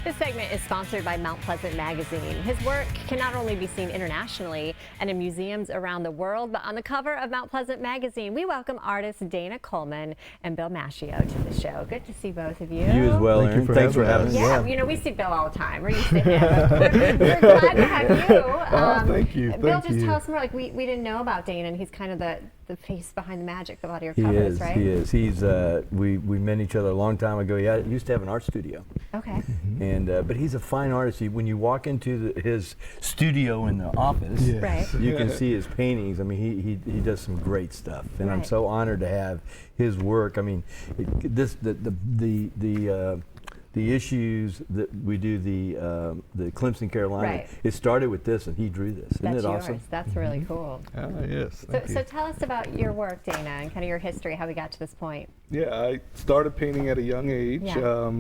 This segment is sponsored by Mount Pleasant Magazine. His work can not only be seen internationally and in museums around the world, but on the cover of Mount Pleasant Magazine, we welcome artists Dana Coleman and Bill Maschio to the show. Good to see both of you. You as well, Aaron. Thanks for having us. Yeah, you know, we see Bill all the time. We're used to him. We're glad to have you. Thank you. Bill, just tell us more. Like we didn't know about Dana, and he's kind of the face behind the magic of a lot of your covers, right? He is. He's we met each other a long time ago. He used to have an art studio. Okay. And but he's a fine artist. When you walk into his studio in the office, Right. you can see his paintings. I mean, he does some great stuff, and I'm so honored to have his work. I mean, the issues that we do, the Clemson, Carolina, it started with this, and he drew this. Isn't it awesome? Yours. That's really cool. Yes. So tell us about your work, Dana, and kind of your history, how we got to this point. Yeah, I started painting at a young age. Yeah.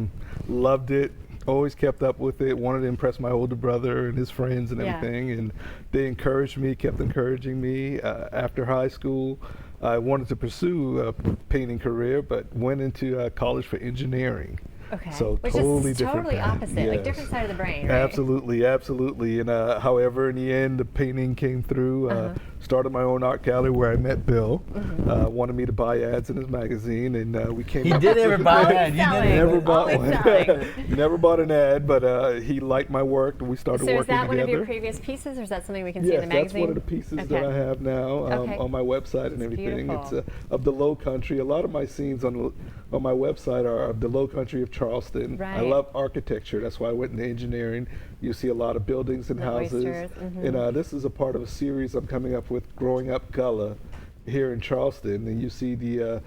Loved it. Always kept up with it. Wanted to impress my older brother and his friends and everything. And they encouraged me, kept encouraging me. After high school, I wanted to pursue a painting career, but went into college for engineering. Okay. So which totally is different totally path. opposite, like different side of the brain, right? Absolutely, absolutely. And however, in the end, the painting came through. Started my own art gallery where I met Bill. Wanted me to buy ads in his magazine, and we came. He did ever buy an ad. You didn't. Never bought one. Never bought an ad, but he liked my work, and we started working together. So is that one of your previous pieces, or is that something we can see in the magazine? Yes, that's one of the pieces that I have now on my website and everything. Beautiful. It's of the Lowcountry. A lot of my scenes on my website are of the Lowcountry of Charleston. Right. I love architecture. That's why I went into engineering. You see a lot of buildings and houses. And this is a part of a series I'm coming up with, Growing Up Gullah, here in Charleston. And you see the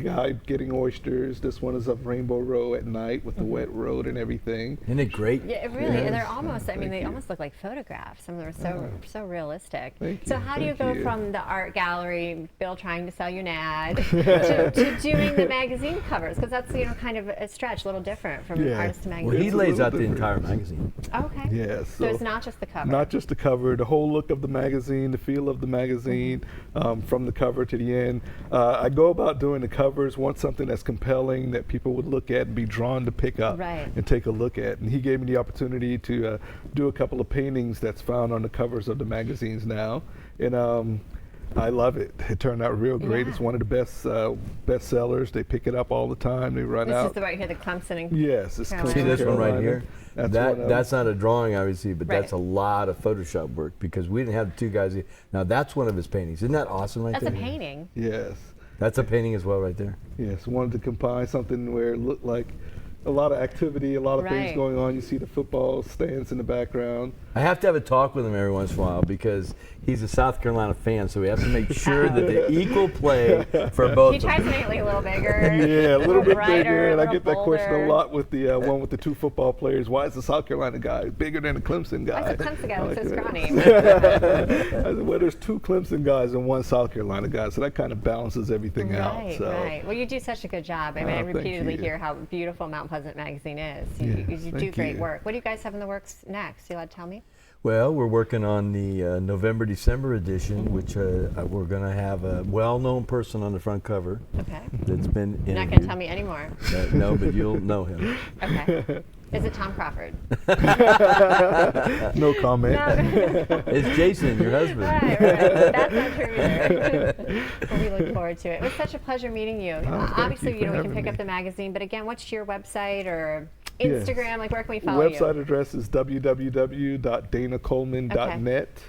guy getting oysters. This one is of Rainbow Row at night with the wet road and everything. Isn't it great? Yeah, really. And they're almost, I mean, they almost look like photographs. Some of them are so realistic. So how do you go from the art gallery, Bill trying to sell you an ad, to doing the magazine covers? Because that's, kind of a stretch, a little different from artist to magazine. Well, he lays out the entire magazine. Okay. Yes. So it's not just the cover. Not just the cover, the whole look of the magazine, the feel of the magazine, from the cover to the end. I go about doing the covers, want something that's compelling that people would look at and be drawn to pick up and take a look at. And he gave me the opportunity to do a couple of paintings that's found on the covers of the magazines now. And I love it. It turned out real great. It's one of the best sellers. They pick it up all the time. They run out. This is the right here, the Clemson. Yes, it's Clemson. See this one right here? That's not a drawing, obviously, but that's a lot of Photoshop work because we didn't have the two guys here. Now that's one of his paintings. Isn't that awesome right there? That's a painting. Yes. That's a painting as well right there. Yes, wanted to combine something where it looked like a lot of activity, a lot of things going on. You see the football stands in the background. I have to have a talk with him every once in a while because he's a South Carolina fan, so we have to make sure that they equal play for both. He tries to make it like a little bigger. Yeah, a little bit brighter, bigger. And I get that bolder. question a lot with the one with the two football players. Why is the South Carolina guy bigger than the Clemson guy? Why is the Clemson guy so scrawny? I said, well, there's two Clemson guys and one South Carolina guy, so that kind of balances everything out. So. Right. Well, you do such a good job. I mean, I repeatedly hear how beautiful Mount Pleasant Magazine is. You do great work. What do you guys have in the works next? You allowed to tell me? Well, we're working on the November-December edition, which we're going to have a well-known person on the front cover. Okay. That's been interviewed. You're not going to tell me anymore. No, but you'll know him. Okay. Is it Tom Crawford? No comment. No. It's Jason, your husband. Right. That's not true either. Well, we look forward to it. It was such a pleasure meeting you. Obviously, we can pick up the magazine, but again, what's your website or Instagram? Yes. Like, where can we follow you? Website address is www.danacoleman.net.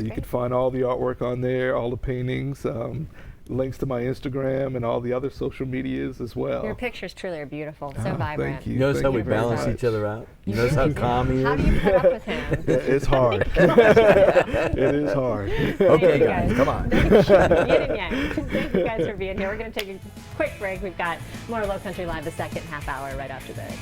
You can find all the artwork on there, all the paintings, links to my Instagram and all the other social medias as well. Your pictures truly are beautiful, so vibrant. Thank you. You notice how we very balance much. each other out? You notice how calm he is? How do you put up with him? It's hard. It is hard. Okay, guys, come on. Yin and yang. Thank you guys for being here. We're going to take a quick break. We've got more Lowcountry Live the second half hour right after this.